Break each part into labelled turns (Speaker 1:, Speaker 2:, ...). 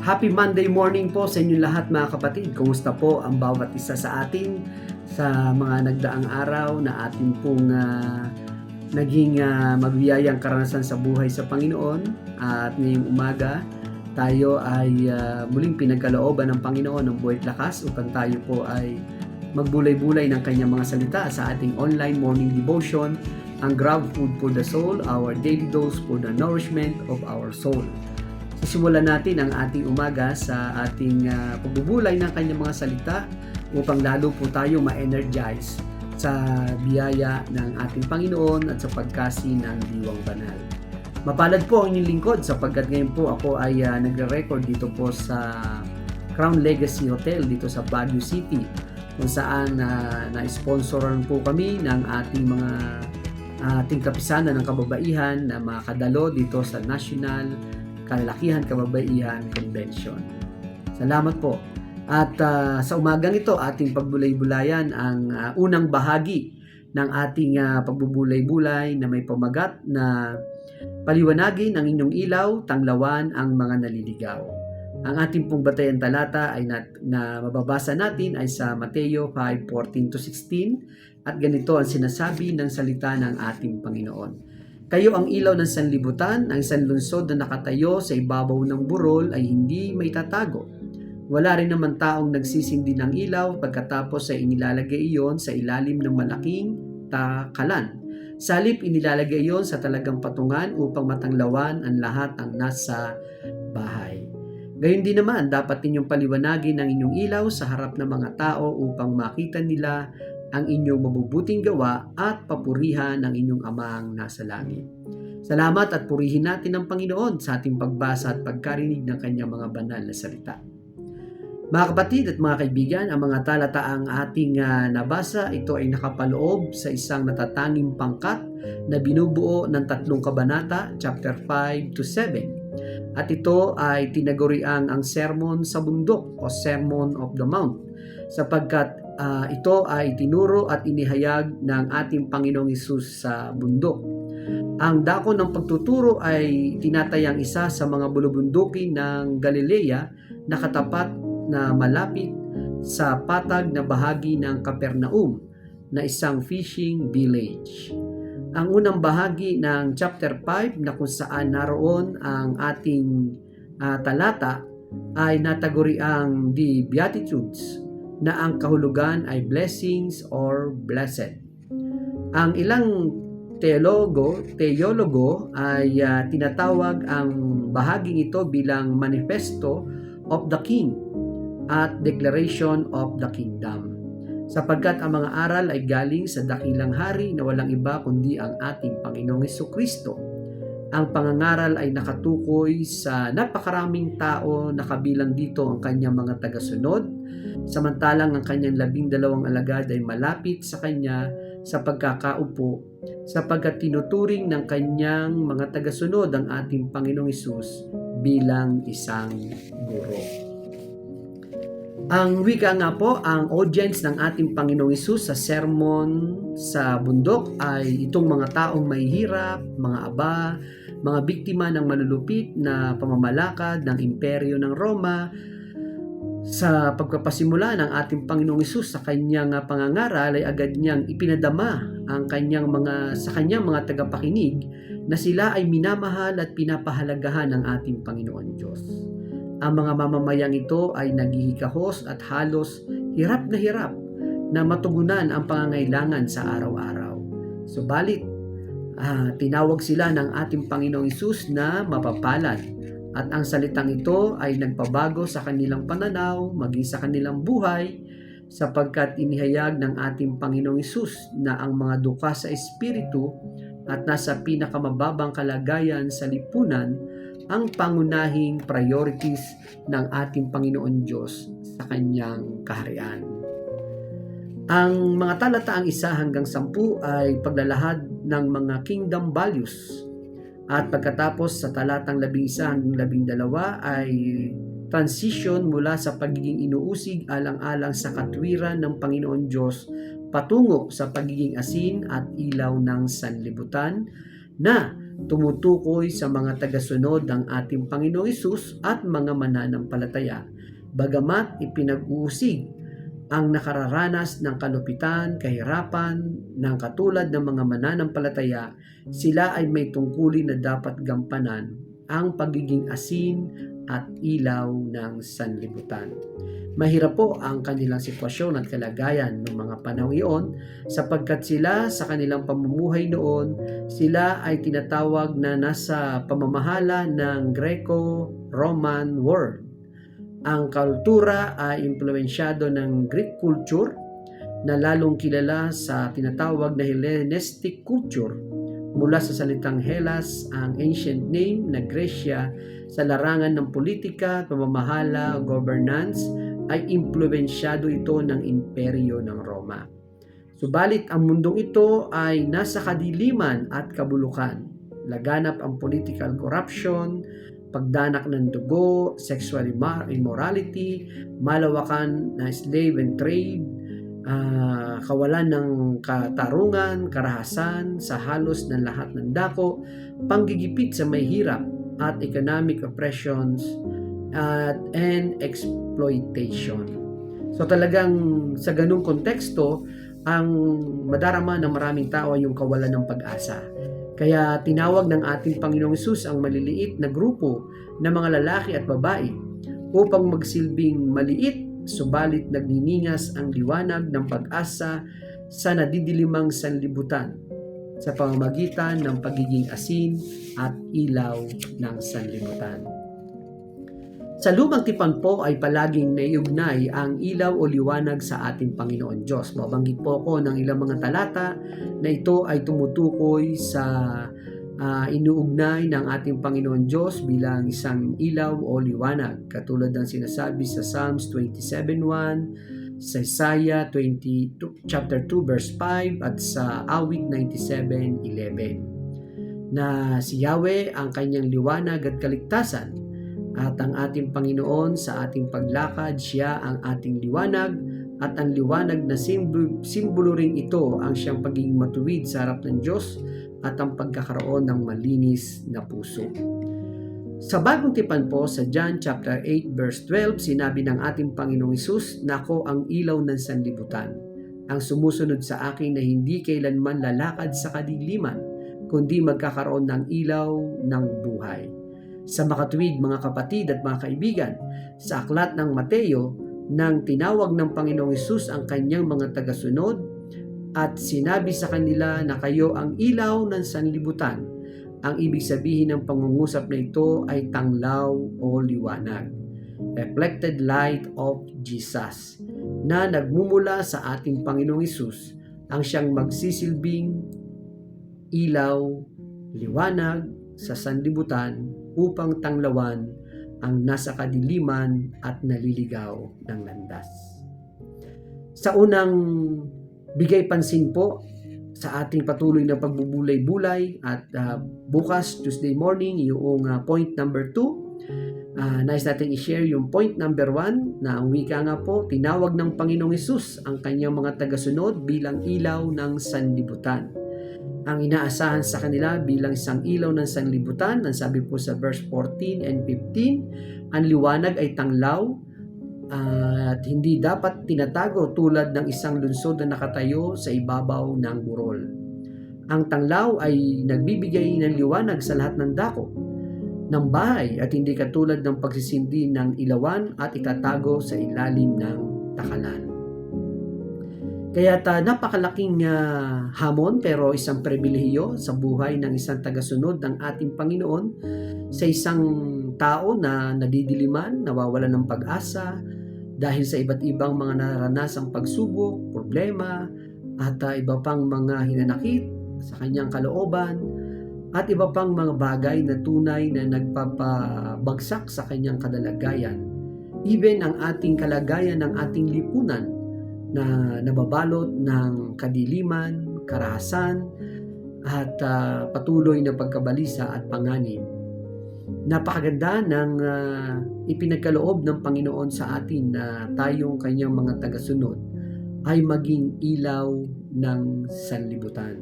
Speaker 1: Happy Monday morning po sa inyo lahat mga kapatid. Kumusta po ang bawat isa sa atin sa mga nagdaang araw na atin pong naging magbiyayang karanasan sa buhay sa Panginoon. At ngayong umaga tayo ay muling pinagkalooban ng Panginoon ng buhay at lakas upang tayo po ay magbulay-bulay ng kanyang mga salita sa ating online morning devotion, ang Grab Food for the Soul, our daily dose for the nourishment of our soul. Sisimulan natin ang ating umaga sa ating pagbubulay ng kanyang mga salita upang lalo po tayo ma-energize sa biyaya ng ating Panginoon at sa pagkasi ng Diwang Banal. Mapalad po ang inyong lingkod sapagkat ngayon po ako ay nagre-record dito po sa Crown Legacy Hotel dito sa Baguio City, kung saan na-sponsoran po kami ng ating mga ating kapisanan ng kababaihan na makadalo dito sa National Kalalakihan Kababaihan Convention. Salamat po. At sa umagang ito, ating pagbulay-bulayan ang unang bahagi ng ating pagbubulay-bulay na may pamagat na paliwanagin ang inyong ilaw, tanglawan ang mga naliligaw. Ang ating pong batayan talata ay na mababasa natin ay sa Mateo 5:14-16 at ganito ang sinasabi ng salita ng ating Panginoon. Kayo ang ilaw ng sanlibutan, ang isang lungsod na nakatayo sa ibabaw ng burol ay hindi maitatago. Wala rin naman taong nagsisindi ng ilaw pagkatapos ay inilalagay iyon sa ilalim ng malaking takalan. Sa halip, inilalagay iyon sa talagang patungan upang matanglawan ang lahat ng nasa bahay. Gayun din naman, dapat ninyong paliwanagin ang inyong ilaw sa harap ng mga tao upang makita nila ang inyong mabubuting gawa at papurihan ang inyong amang nasa langit. Salamat at purihin natin ang Panginoon sa ating pagbasa at pagkarinig ng kanyang mga banal na salita. Mga kapatid at mga kaibigan, ang mga talataang ating nabasa, ito ay nakapaloob sa isang natatanging pangkat na binubuo ng 3 kabanata, chapter 5 to 7. At ito ay tinaguriang ang Sermon sa Bundok o Sermon of the Mount, sapagkat ito ay tinuro at inihayag ng ating Panginoong Hesus sa bundok. Ang dako ng pagtuturo ay tinatayang isa sa mga bulubundukin ng Galilea na katapat na malapit sa patag na bahagi ng Capernaum na isang fishing village. Ang unang bahagi ng chapter 5 na kung saan naroon ang ating talata ay nataguriang the Beatitudes na ang kahulugan ay blessings or blessed. Ang ilang teologo ay tinatawag ang bahaging ito bilang Manifesto of the King at Declaration of the Kingdom, sapagkat ang mga aral ay galing sa dakilang hari na walang iba kundi ang ating Panginoong Hesukristo. Ang pangangaral ay nakatukoy sa napakaraming tao na kabilang dito ang kanyang mga tagasunod, samantalang ang kanyang 12 alagad ay malapit sa kanya sa pagkakaupo, sapagkat tinuturing ng kanyang mga tagasunod ang ating Panginoong Hesus bilang isang guro. Ang wika nga po, ang audience ng ating Panginoong Hesus sa sermon sa bundok ay itong mga taong may hirap, mga aba, mga biktima ng malulupit na pamamalakad ng imperyo ng Roma. Sa pagpapasimula ng ating Panginoong Hesus sa kanyang pangangaral ay agad niyang ipinadama ang sa kanyang mga tagapakinig na sila ay minamahal at pinapahalagahan ng ating Panginoon Diyos. Ang mga mamamayang ito ay naghihikahos at halos hirap na matugunan ang pangangailangan sa araw-araw. Subalit, tinawag sila ng ating Panginoong Hesus na mapapalad, at ang salitang ito ay nagpabago sa kanilang pananaw, maging sa kanilang buhay, sapagkat inihayag ng ating Panginoong Hesus na ang mga duka sa espiritu at nasa pinakamababang kalagayan sa lipunan ang pangunahing priorities ng ating Panginoon Diyos sa kanyang kaharian. Ang mga talataang 1 hanggang 10 ay paglalahad ng mga kingdom values, at pagkatapos sa talatang 11 hanggang 12 ay transition mula sa pagiging inuusig alang-alang sa katwiran ng Panginoon Diyos patungo sa pagiging asin at ilaw ng sanlibutan na tumutukoy sa mga tagasunod ng ating Panginoong Hesus at mga mananampalataya, bagamat ipinag-uusig ang nakararanas ng kalupitan, kahirapan ng katulad ng mga mananampalataya, sila ay may tungkulin na dapat gampanan ang pagiging asin at ilaw ng sanlibutan. Mahirap po ang kanilang sitwasyon at kalagayan ng mga panahon iyon, sapagkat sila sa kanilang pamumuhay noon, sila ay tinatawag na nasa pamamahala ng Greco-Roman world. Ang kultura ay impluwensyado ng Greek culture na lalong kilala sa tinatawag na Hellenistic culture. Mula sa salitang Hellas, ang ancient name na Gresya, sa larangan ng politika, pamamahala, governance, ay impluwensyado ito ng imperyo ng Roma. Subalit ang mundong ito ay nasa kadiliman at kabulukan. Laganap ang political corruption, pagdanak ng dugo, sexual immorality, malawakan na slave and trade, kawalan ng katarungan, karahasan sa halos ng lahat ng dako, panggigipit sa may hirap at economic oppressions and exploitation. So talagang sa ganung konteksto, ang madarama ng maraming tao ay yung kawalan ng pag-asa. Kaya tinawag ng ating Panginoong Hesus ang maliliit na grupo ng mga lalaki at babae upang magsilbing maliit subalit nagniningas ang liwanag ng pag-asa sa nadidilimang sanlibutan sa pamamagitan ng pagiging asin at ilaw ng sanlibutan. Sa Lumang Tipan po ay palaging naiugnay ang ilaw o liwanag sa ating Panginoon Diyos. Mabanggit po ako ng ilang mga talata na ito ay tumutukoy sa inuugnay ng ating Panginoon Diyos bilang isang ilaw o liwanag. Katulad ng sinasabi sa Psalms 27:1, sa Isaiah chapter 2 verse 5 at sa Awit 97:11 na si Yahweh ang kanyang liwanag at kaligtasan. At ang ating Panginoon sa ating paglakad, siya ang ating liwanag at ang liwanag na simbolo rin ito ang siyang pagiging matuwid sa harap ng Diyos at ang pagkakaroon ng malinis na puso. Sa Bagong Tipan po sa John chapter 8 verse 12, sinabi ng ating Panginoong Hesus, "Nako ang ilaw ng sanlibutan, ang sumusunod sa akin na hindi kailanman lalakad sa kadiliman, kundi magkakaroon ng ilaw ng buhay." Sa makatuwid mga kapatid at mga kaibigan, sa aklat ng Mateo, nang tinawag ng Panginoong Hesus ang kanyang mga tagasunod at sinabi sa kanila na kayo ang ilaw ng sanlibutan, ang ibig sabihin ng pangungusap na ito ay tanglaw o liwanag, reflected light of Jesus, na nagmumula sa ating Panginoong Hesus ang siyang magsisilbing ilaw, liwanag sa sanlibutan upang tanglawan ang nasa kadiliman at naliligaw ng landas. Sa unang bigay pansin po sa ating patuloy na pagbubulay-bulay at bukas Tuesday morning yung point number 2, nais natin i-share yung point number 1 na ang wika nga po, tinawag ng Panginoong Hesus ang kanyang mga tagasunod bilang ilaw ng sanlibutan. Ang inaasahan sa kanila bilang isang ilaw ng sanlibutan, ang sabi po sa verse 14 and 15, ang liwanag ay tanglaw at hindi dapat tinatago tulad ng isang lunsod na nakatayo sa ibabaw ng burol. Ang tanglaw ay nagbibigay ng liwanag sa lahat ng dako ng bahay at hindi katulad ng pagsisindi ng ilawan at itatago sa ilalim ng takalan. Kaya napakalaking hamon pero isang pribilehiyo sa buhay ng isang tagasunod ng ating Panginoon sa isang tao na nadidiliman, nawawalan ng pag-asa dahil sa iba't ibang mga naranasang pagsubok, problema at iba pang mga hinanakit sa kanyang kalooban at iba pang mga bagay na tunay na nagpapabagsak sa kanyang kalagayan. Even ang ating kalagayan ng ating lipunan na nababalot ng kadiliman, karahasan, at patuloy na pagkabalisa at panganib. Napakaganda ng ipinagkaloob ng Panginoon sa atin na tayong kanyang mga tagasunod ay maging ilaw ng sanlibutan.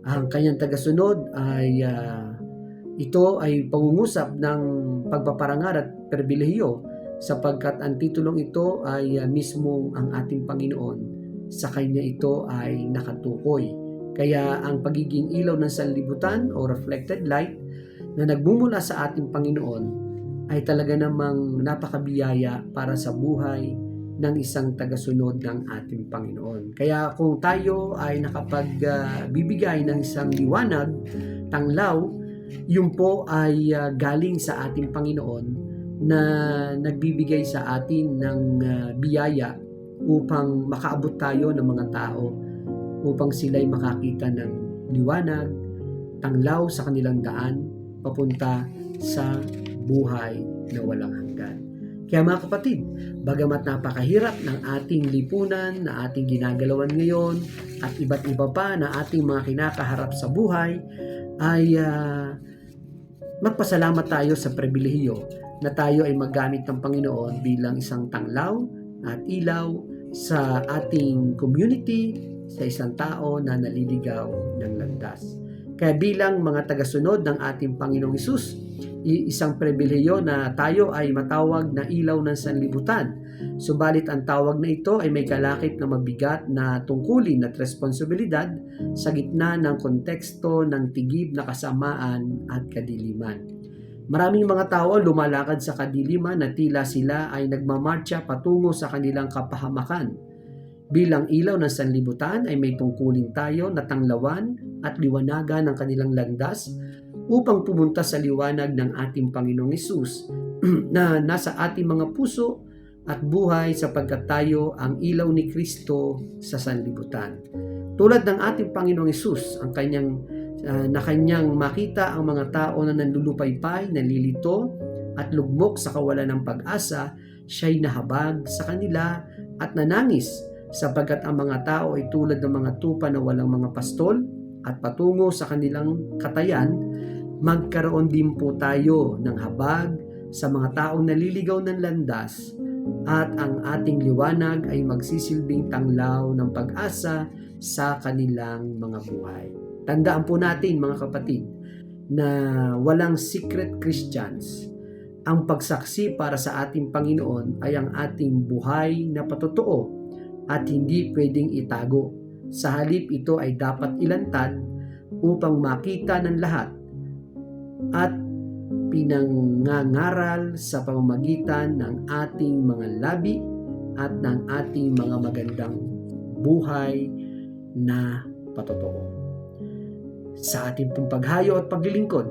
Speaker 1: Ang kanyang tagasunod ay ito ay pangungusap ng pagpaparangal at pribilehiyo sapagkat ang titulong ito ay mismo ang ating Panginoon. Sa Kanya ito ay nakatukoy. Kaya ang pagiging ilaw ng sanlibutan o reflected light na nagmumula sa ating Panginoon ay talaga namang napakabiyaya para sa buhay ng isang tagasunod ng ating Panginoon. Kaya kung tayo ay nakapagbibigay ng isang liwanag, tanglaw, yun po ay galing sa ating Panginoon na nagbibigay sa atin ng biyaya upang makaabot tayo ng mga tao upang sila'y makakita ng liwanag, tanglaw sa kanilang daan papunta sa buhay na walang hanggan. Kaya mga kapatid, bagamat napakahirap ng ating lipunan na ating ginagalawan ngayon at iba't iba pa na ating mga kinakaharap sa buhay, ay magpasalamat tayo sa pribilehiyo na tayo ay magamit ng Panginoon bilang isang tanglaw at ilaw sa ating community, sa isang tao na naliligaw ng landas. Kaya bilang mga tagasunod ng ating Panginoong Hesus, isang pribilehiyo na tayo ay matawag na ilaw ng sanlibutan. Subalit ang tawag na ito ay may kalakip na mabigat na tungkulin at responsibilidad sa gitna ng konteksto ng tigib na kasamaan at kadiliman. Maraming mga tao lumalakad sa kadiliman na tila sila ay nagmamarcha patungo sa kanilang kapahamakan. Bilang ilaw ng sanlibutan ay may tungkulin tayo na tanglawan at liwanagan ang kanilang landas upang pumunta sa liwanag ng ating Panginoong Hesus na nasa ating mga puso at buhay sapagkat tayo ang ilaw ni Kristo sa sanlibutan. Tulad ng ating Panginoong Hesus, ang kanyang makita ang mga tao na nandulupaypay, nalilito at lugmok sa kawalan ng pag-asa, siya'y nahabag sa kanila at nanangis sapagkat ang mga tao ay tulad ng mga tupa na walang mga pastol at patungo sa kanilang katayan. Magkaroon din po tayo ng habag sa mga taong naliligaw ng landas at ang ating liwanag ay magsisilbing tanglaw ng pag-asa sa kanilang mga buhay. Tandaan po natin mga kapatid na walang secret Christians. Ang pagsaksi para sa ating Panginoon ay ang ating buhay na patotoo at hindi pwedeng itago. Sa halip ito ay dapat ilantad upang makita ng lahat at pinangangaral sa pamamagitan ng ating mga labi at ng ating mga magandang buhay na patotoo. Sa ating pong paghayo at paglilingkod,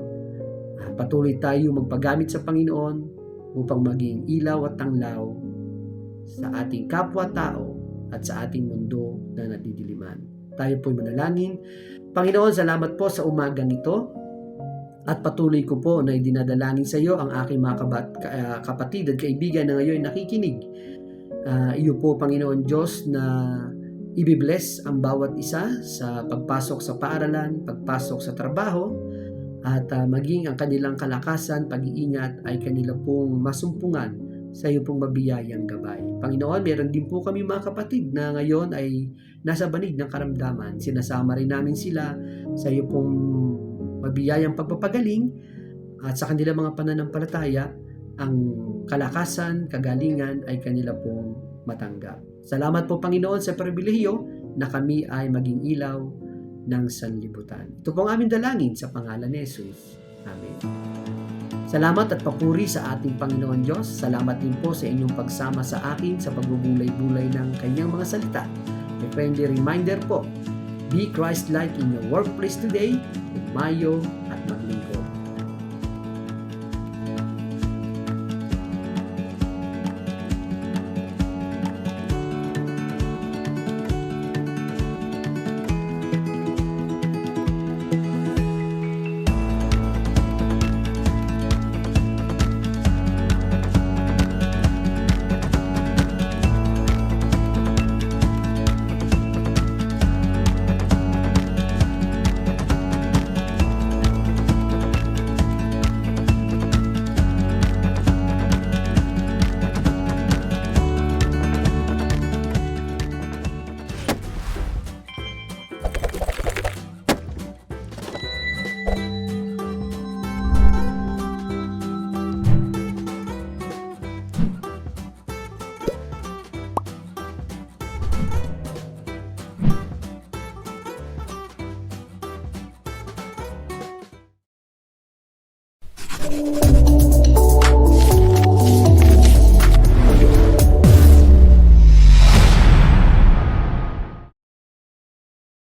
Speaker 1: patuloy tayo magpagamit sa Panginoon upang maging ilaw at tanglaw sa ating kapwa-tao at sa ating mundo na nadidiliman. Tayo po'y manalangin. Panginoon, salamat po sa umagang ito. At patuloy ko po na idinadalangin sa iyo ang aking mga kapatid at kaibigan na ngayon nakikinig. Iyo po, Panginoon Diyos, na ibibless ang bawat isa sa pagpasok sa paaralan, pagpasok sa trabaho, at maging ang kanilang kalakasan, pag-iingat ay kanila pong masumpungan sa iyo pong mabiyayang gabay. Panginoon, meron din po kami mga kapatid na ngayon ay nasa banig ng karamdaman. Sinasama rin namin sila sa iyo pong mabiyayang pagpapagaling at sa kanilang mga pananampalataya, ang kalakasan, kagalingan ay kanila pong matanggap. Salamat po Panginoon sa pribilehiyo na kami ay maging ilaw ng sanlibutan. Ito pong aming dalangin sa pangalan ni Jesus. Amen. Salamat at papuri sa ating Panginoon Diyos. Salamat din po sa inyong pagsama sa akin sa pagbubulay-bulay ng kanyang mga salita. A friendly reminder po, be Christ-like in your workplace today. Mayo at maglingkod.